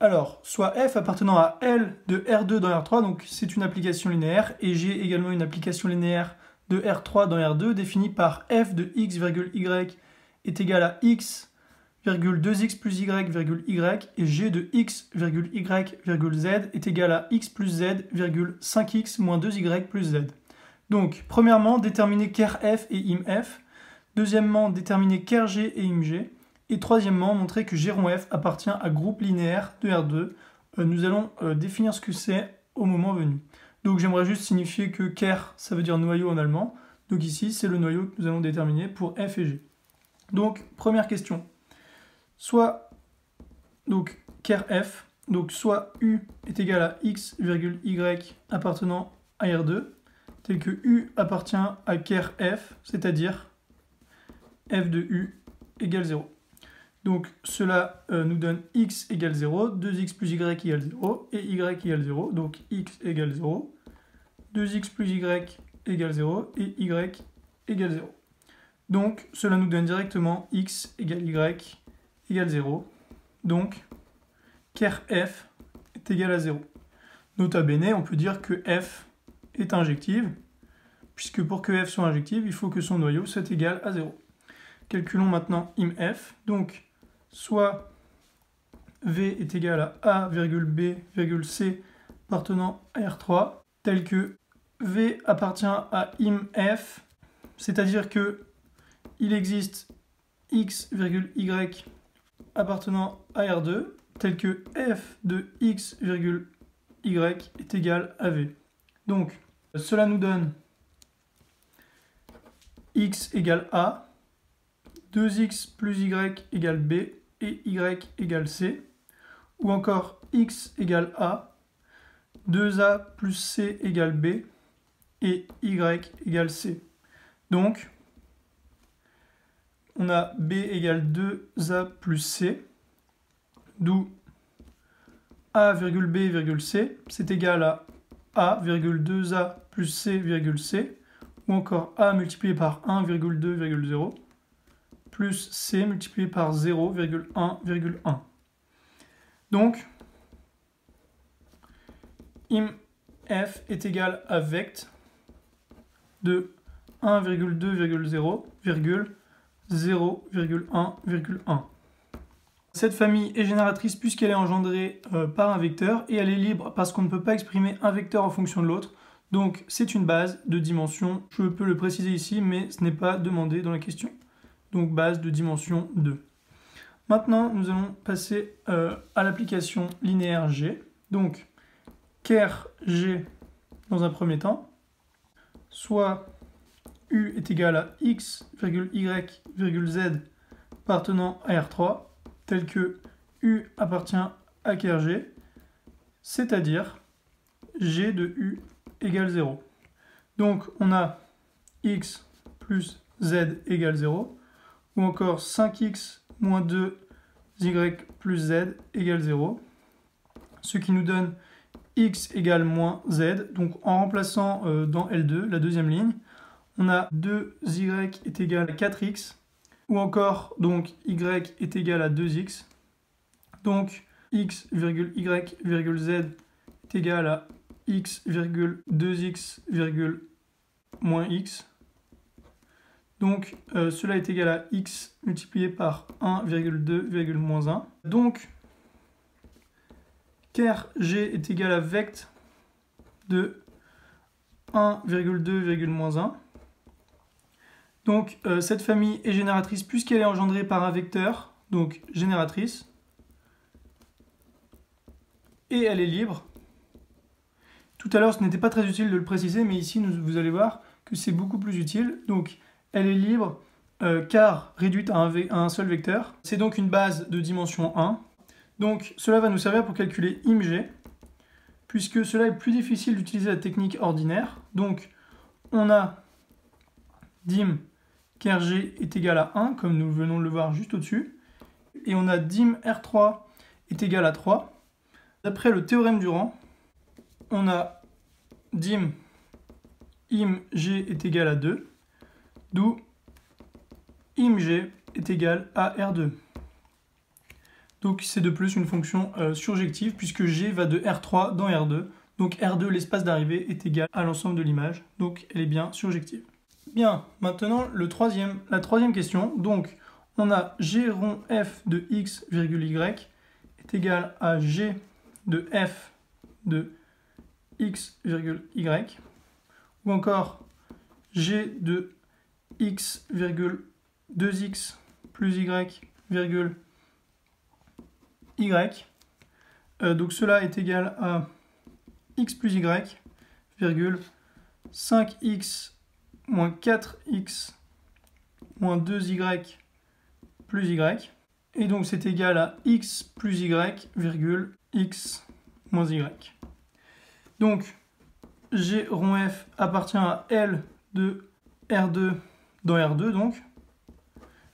Alors, soit f appartenant à L de R2 dans R3, donc c'est une application linéaire, et G également une application linéaire de R3 dans R2, définie par f de x, y est égal à x, 2x plus y, y, et g de x, y, z est égal à x plus z, 5x moins 2y plus z. Donc, premièrement, déterminer ker f et im f. Deuxièmement, déterminer ker g et im g. Et troisièmement, montrer que g rond f appartient à groupe linéaire de R2. Nous allons définir ce que c'est au moment venu. Donc j'aimerais juste signifier que ker, ça veut dire noyau en allemand. Donc ici, c'est le noyau que nous allons déterminer pour f et g. Donc, première question. Soit, donc, ker f, donc soit u est égal à x, y appartenant à R2, tel que u appartient à ker f, c'est-à-dire f de u égale 0. Donc cela nous donne x égale 0, 2x plus y égale 0, et y égale 0, donc x égale 0, 2x plus y égale 0, et y égale 0. Donc cela nous donne directement x égale y égale 0, donc ker f est égal à 0. Nota bene, on peut dire que f est injective, puisque pour que f soit injective, il faut que son noyau soit égal à 0. Calculons maintenant im f, donc soit v est égal à a, b, c appartenant à R3, tel que v appartient à im f, c'est-à-dire que il existe x, y appartenant à R2, tel que f de x, y est égal à v. Donc, cela nous donne x égale a, 2x plus y égale b, et y égale c, ou encore x égale a, 2a plus c égale b, et y égale c. Donc, on a b égale 2a plus c, d'où a, b, c, c'est égal à a, 2a plus c, c, ou encore a multiplié par 1, 2, 0, plus c multiplié par 0,1,1. Donc, im f est égal à vect de 1,2,0, 0,1,1. Cette famille est génératrice puisqu'elle est engendrée par un vecteur et elle est libre parce qu'on ne peut pas exprimer un vecteur en fonction de l'autre. Donc c'est une base de dimension, je peux le préciser ici, mais ce n'est pas demandé dans la question. Donc base de dimension 2. Maintenant, nous allons passer à l'application linéaire G. Donc, ker G dans un premier temps, soit U est égal à x, y, z appartenant à R3, tel que U appartient à ker G, c'est-à-dire G de U égale 0. Donc, on a x plus z égale 0, ou encore 5x moins 2y plus z égale 0, ce qui nous donne x égale moins z. Donc en remplaçant dans L2, la deuxième ligne, on a 2y est égal à 4x, ou encore donc y est égal à 2x. Donc x, y, z est égal à x, 2x, moins x. Donc, cela est égal à x multiplié par 1,2, moins 1. Donc, ker g est égal à vect de 1,2, moins 1. Donc, cette famille est génératrice puisqu'elle est engendrée par un vecteur, donc génératrice. Et elle est libre. Tout à l'heure, ce n'était pas très utile de le préciser, mais ici, vous allez voir que c'est beaucoup plus utile. Donc, elle est libre car réduite à un seul vecteur. C'est donc une base de dimension 1. Donc cela va nous servir pour calculer img, puisque cela est plus difficile d'utiliser la technique ordinaire. Donc on a dim kerg est égal à 1, comme nous venons de le voir juste au-dessus. Et on a dim R3 est égal à 3. D'après le théorème du rang, on a dim img est égal à 2. D'où img est égal à R2. Donc c'est de plus une fonction surjective puisque G va de R3 dans R2. Donc R2, l'espace d'arrivée, est égal à l'ensemble de l'image. Donc elle est bien surjective. Bien, maintenant la troisième question. Donc on a G rond F de X, Y est égal à G de F de X, Y. Ou encore G de X, 2X plus Y, Y. Donc cela est égal à X plus Y, 5X moins 4X moins 2Y plus Y. Et donc c'est égal à X plus Y, X moins Y. Donc G rond F appartient à L de R2 dans R2 donc,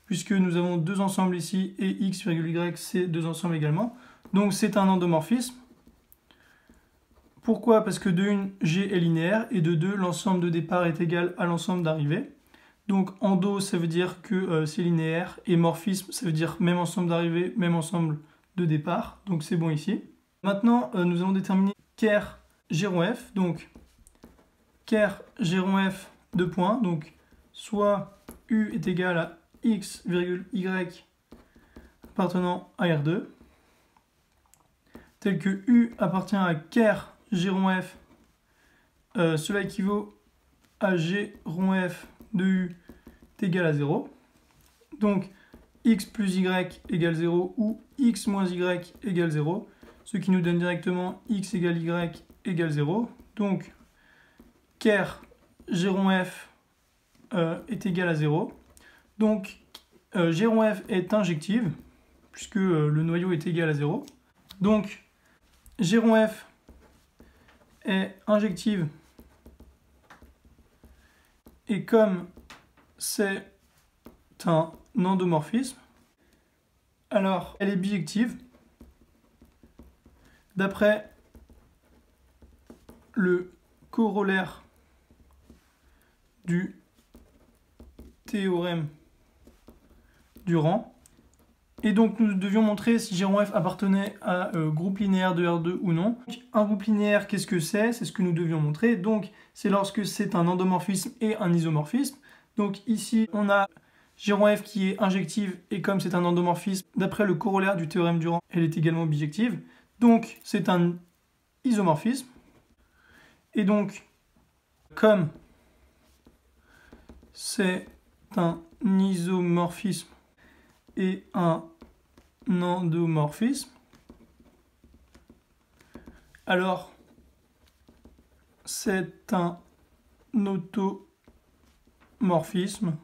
puisque nous avons deux ensembles ici et X, Y c'est deux ensembles également. Donc c'est un endomorphisme. Pourquoi? Parce que de 1, G est linéaire, et de 2, l'ensemble de départ est égal à l'ensemble d'arrivée. Donc endo, ça veut dire que c'est linéaire, et morphisme, ça veut dire même ensemble d'arrivée, même ensemble de départ. Donc c'est bon ici. Maintenant, nous allons déterminer ker G rond F. Donc ker G rond F de points. Donc soit U est égal à X, Y appartenant à R2, tel que U appartient à ker G rond F, cela équivaut à G rond F de U est égal à 0. Donc X plus Y égale 0 ou X moins Y égale 0, ce qui nous donne directement X égale Y égale 0. Donc ker G rond F est égal à 0. Donc G rond F est injective, puisque le noyau est égal à 0. Donc G rond F est injective, et comme c'est un endomorphisme, alors elle est bijective d'après le corollaire du théorème du rang. Et donc nous devions montrer si G rond F appartenait à groupe linéaire de R2 ou non. Donc, un groupe linéaire, qu'est-ce que c'est? C'est ce que nous devions montrer. Donc c'est lorsque c'est un endomorphisme et un isomorphisme. Donc ici on a G rond F qui est injective, et comme c'est un endomorphisme, d'après le corollaire du théorème du rang, elle est également bijective. Donc c'est un isomorphisme. Et donc comme c'est un isomorphisme et un endomorphisme, alors c'est un automorphisme.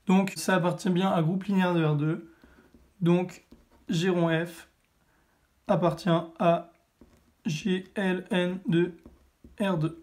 Donc ça appartient bien à groupe linéaire de R2. Donc G rond F appartient à GLN de R2.